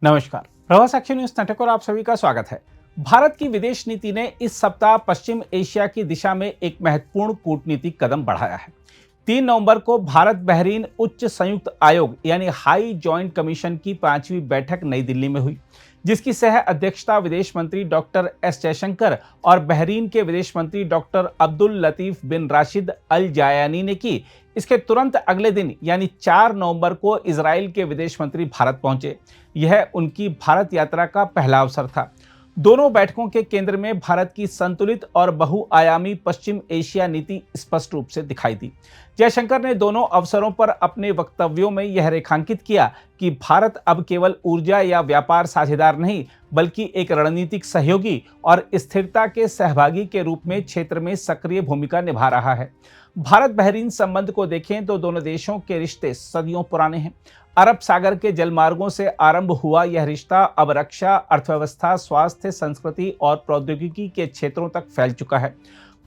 नमस्कार। प्रवास action news नाटक और आप सभी का स्वागत है। भारत की विदेश नीति ने इस सप्ताह पश्चिम एशिया की दिशा में एक महत्वपूर्ण कूटनीतिक कदम बढ़ाया है। 3 नवंबर को भारत बहरीन उच्च संयुक्त आयोग यानी हाई जॉइंट कमीशन की 5वीं बैठक नई दिल्ली में हुई, जिसकी सह अध्यक्षता विदेश मंत्री डॉक्टर एस जयशंकर और बहरीन के विदेश मंत्री डॉक्टर अब्दुल लतीफ बिन राशिद अल जायानी ने की। इसके तुरंत अगले दिन यानी 4 नवंबर को इजराइल के विदेश मंत्री भारत पहुंचे। यह उनकी भारत यात्रा का पहला अवसर था। दोनों बैठकों के केंद्र में भारत की संतुलित और बहुआयामी पश्चिम एशिया नीति स्पष्ट रूप से दिखाई दी। जयशंकर ने दोनों अवसरों पर अपने वक्तव्यों में यह रेखांकित किया कि भारत अब केवल ऊर्जा या व्यापार साझेदार नहीं, बल्कि एक रणनीतिक सहयोगी और स्थिरता के सहभागी के रूप में क्षेत्र में सक्रिय भूमिका निभा रहा है। भारत बहरीन संबंध को देखें तो दोनों देशों के रिश्ते सदियों पुराने हैं। अरब सागर के जलमार्गों से आरंभ हुआ यह रिश्ता अब रक्षा, अर्थव्यवस्था, स्वास्थ्य, संस्कृति और प्रौद्योगिकी के क्षेत्रों तक फैल चुका है।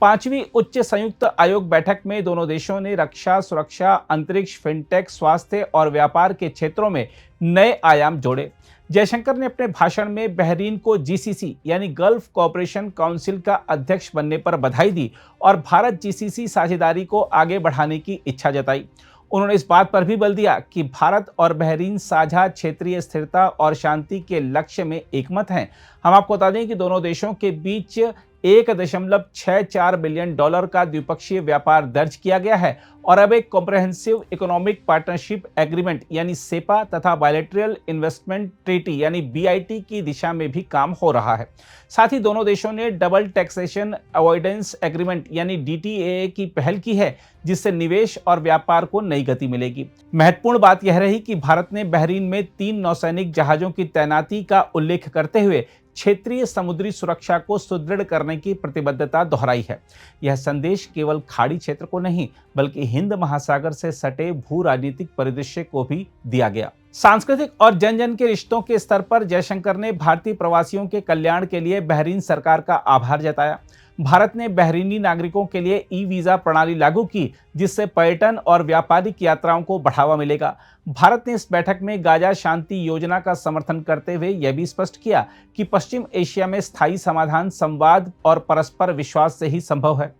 5वीं उच्च संयुक्त आयोग बैठक में दोनों देशों ने रक्षा, सुरक्षा, अंतरिक्ष, फिनटेक, स्वास्थ्य और व्यापार के क्षेत्रों में नए आयाम जोड़े। जयशंकर ने अपने भाषण में बहरीन को जीसीसी यानी गल्फ कोऑपरेशन काउंसिल का अध्यक्ष बनने पर बधाई दी और भारत जीसीसी साझेदारी को आगे बढ़ाने की इच्छा जताई। उन्होंने इस बात पर भी बल दिया कि भारत और बहरीन साझा क्षेत्रीय स्थिरता और शांति के लक्ष्य में एकमत हैं। हम आपको बता दें कि दोनों देशों के बीच $1.64 बिलियन का द्विपक्षीय व्यापार दर्ज किया गया है और अब एक कॉम्प्रिहेंसिव इकोनॉमिक पार्टनरशिप एग्रीमेंट यानी सेपा तथा बायलैटरल इन्वेस्टमेंट ट्रीटी यानी बीआईटी की दिशा में भी काम हो रहा है। साथ ही दोनों देशों ने डबल टैक्सेशन अवॉइडेंस एग्रीमेंट यानी डीटीएए की पहल की है, जिससे निवेश और व्यापार को नई गति मिलेगी। महत्वपूर्ण बात यह रही कि भारत ने बहरीन में 3 नौसैनिक जहाजों की तैनाती का उल्लेख करते हुए क्षेत्रीय समुद्री सुरक्षा को सुदृढ़ करने की प्रतिबद्धता दोहराई है। यह संदेश केवल खाड़ी क्षेत्र को नहीं, बल्कि हिंद महासागर से सटे भू राजनीतिक परिदृश्य को भी दिया गया। सांस्कृतिक और जन जन के रिश्तों के स्तर पर जयशंकर ने भारतीय प्रवासियों के कल्याण के लिए बहरीन सरकार का आभार जताया। भारत ने बहरीनी नागरिकों के लिए ई वीजा प्रणाली लागू की, जिससे पर्यटन और व्यापारिक यात्राओं को बढ़ावा मिलेगा। भारत ने इस बैठक में गाजा शांति योजना का समर्थन करते हुए यह भी स्पष्ट किया कि पश्चिम एशिया में स्थायी समाधान संवाद और परस्पर विश्वास से ही संभव है।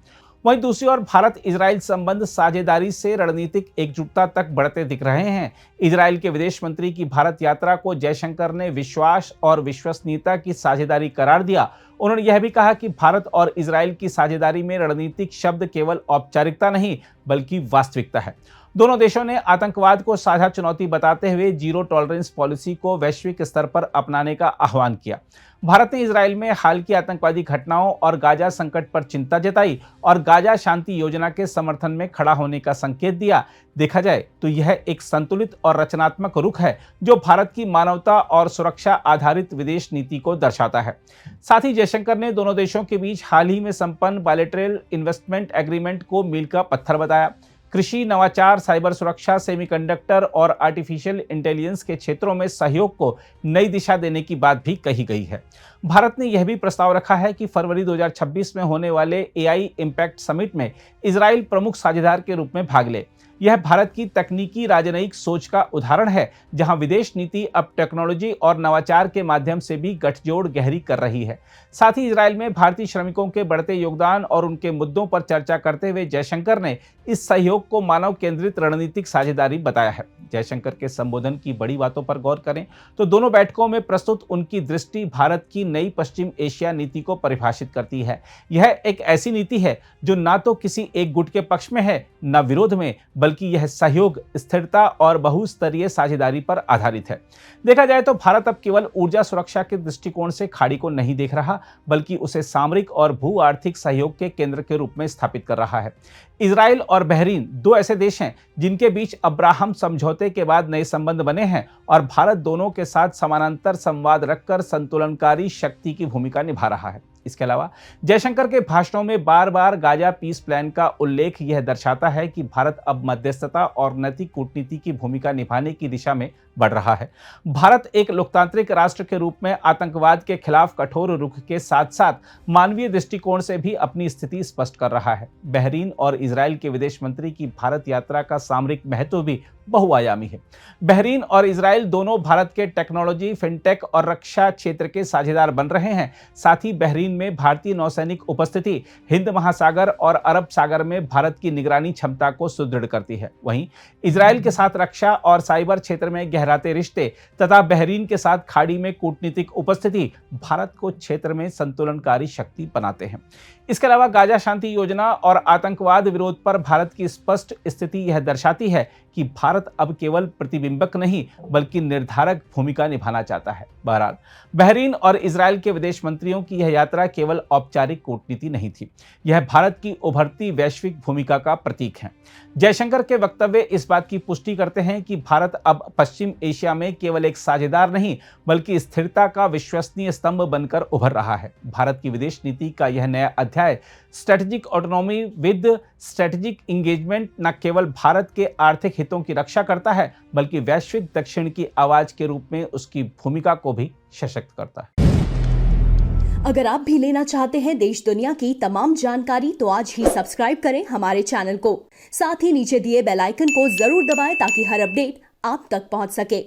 वहीं दूसरी ओर भारत इजराइल संबंध साझेदारी से रणनीतिक एकजुटता तक बढ़ते दिख रहे हैं। इजराइल के विदेश मंत्री की भारत यात्रा को जयशंकर ने विश्वास और विश्वसनीयता की साझेदारी करार दिया। उन्होंने यह भी कहा कि भारत और इजराइल की साझेदारी में रणनीतिक शब्द केवल औपचारिकता नहीं, बल्कि वास्तविकता है। दोनों देशों ने आतंकवाद को साझा चुनौती बताते हुए जीरो टॉलरेंस पॉलिसी को वैश्विक स्तर पर अपनाने का आह्वान किया। भारत ने इजराइल में हाल की आतंकवादी घटनाओं और गाजा संकट पर चिंता जताई और गाजा शांति योजना के समर्थन में खड़ा होने का संकेत दिया। देखा जाए तो यह एक संतुलित और रचनात्मक रुख है, जो भारत की मानवता और सुरक्षा आधारित विदेश नीति को दर्शाता है। साथ ही जयशंकर ने दोनों देशों के बीच हाल ही में संपन्न बायलैटरल इन्वेस्टमेंट एग्रीमेंट को मील का पत्थर बताया। कृषि, नवाचार, साइबर सुरक्षा, सेमीकंडक्टर और आर्टिफिशियल इंटेलिजेंस के क्षेत्रों में सहयोग को नई दिशा देने की बात भी कही गई है। भारत ने यह भी प्रस्ताव रखा है कि फरवरी 2026 में होने वाले एआई इम्पैक्ट समिट में इजराइल प्रमुख साझेदार के रूप में भाग ले। यह भारत की तकनीकी राजनयिक सोच का उदाहरण है, जहां विदेश नीति अब टेक्नोलॉजी और नवाचार के माध्यम से भी गठजोड़ गहरी कर रही है। साथ ही इजराइल में भारतीय श्रमिकों के बढ़ते योगदान और उनके मुद्दों पर चर्चा करते हुए जयशंकर ने इस सहयोग को मानव केंद्रित रणनीतिक साझेदारी बताया है। जयशंकर के संबोधन की बड़ी बातों पर गौर करें तो दोनों बैठकों में प्रस्तुत उनकी दृष्टि भारत की नई पश्चिम एशिया नीति को परिभाषित करती है। यह एक ऐसी नीति है जो ना तो किसी एक गुट के पक्ष में है, न विरोध में, बल्कि यह सहयोग, स्थिरता और बहुस्तरीय साझेदारी पर आधारित है। देखा जाए तो भारत अब केवल ऊर्जा सुरक्षा के दृष्टिकोण से खाड़ी को नहीं देख रहा, बल्कि उसे सामरिक और भू आर्थिक सहयोग के केंद्र के रूप में स्थापित कर रहा है। इजराइल और बहरीन 2 ऐसे देश हैं जिनके बीच अब्राहम समझौते के बाद नए संबंध बने हैं और भारत दोनों के साथ समानांतर संवाद रखकर संतुलनकारी शक्ति की भूमिका निभा रहा है। इसके अलावा जयशंकर के भाषणों में बार बार गाजा पीस प्लान का उल्लेख यह दर्शाता है कि भारत अब मध्यस्थता और नैतिक कूटनीति की भूमिका निभाने की दिशा में बढ़ रहा है। भारत एक लोकतांत्रिक राष्ट्र के रूप में आतंकवाद के खिलाफ कठोर रुख के साथ साथ मानवीय दृष्टिकोण से भी अपनी स्थिति स्पष्ट कर रहा है। बहरीन और इजराइल के विदेश मंत्री की भारत यात्रा का सामरिक महत्व भी बहुआयामी है। बहरीन और इजराइल दोनों भारत के टेक्नोलॉजी, फिनटेक और रक्षा क्षेत्र के साझेदार बन रहे हैं। साथ ही बहरीन में भारतीय नौसैनिक उपस्थिति हिंद महासागर और अरब सागर में भारत की निगरानी क्षमता को सुदृढ़ करती है। वहीं इजराइल के साथ रक्षा और साइबर क्षेत्र में गहराते रिश्ते तथा बहरीन के साथ खाड़ी में कूटनीतिक उपस्थिति भारत को क्षेत्र में संतुलनकारी शक्ति बनाते हैं। इसके अलावा गाजा शांति योजना और आतंकवाद विरोध पर भारत की स्पष्ट स्थिति यह दर्शाती है कि भारत अब केवल प्रतिबिंबक नहीं बल्कि निर्धारक भूमिका निभाना चाहता है। बहरहाल, बहरीन और इजराइल के विदेश मंत्रियों की यह यात्रा केवल औपचारिक कूटनीति नहीं थी, यह भारत की उभरती वैश्विक भूमिका का प्रतीक है। जयशंकर के वक्तव्य इस बात की पुष्टि करते हैं कि भारत अब पश्चिम एशिया में केवल एक साझेदार नहीं बल्कि स्थिरता का विश्वसनीय स्तंभ बनकर उभर रहा है। भारत की विदेश नीति का यह नया अध्याय strategic autonomy with strategic engagement न केवल भारत के आर्थिक हितों की रक्षा करता है बल्कि वैश्विक दक्षिण की आवाज के रूप में उसकी भूमिका को भी सशक्त करता है। अगर आप भी लेना चाहते हैं देश दुनिया की तमाम जानकारी तो आज ही सब्सक्राइब करें हमारे चैनल को। साथ ही नीचे दिए बेल आइकन को जरूर दबाएं ताकि हर अपडेट आप तक पहुंच सके।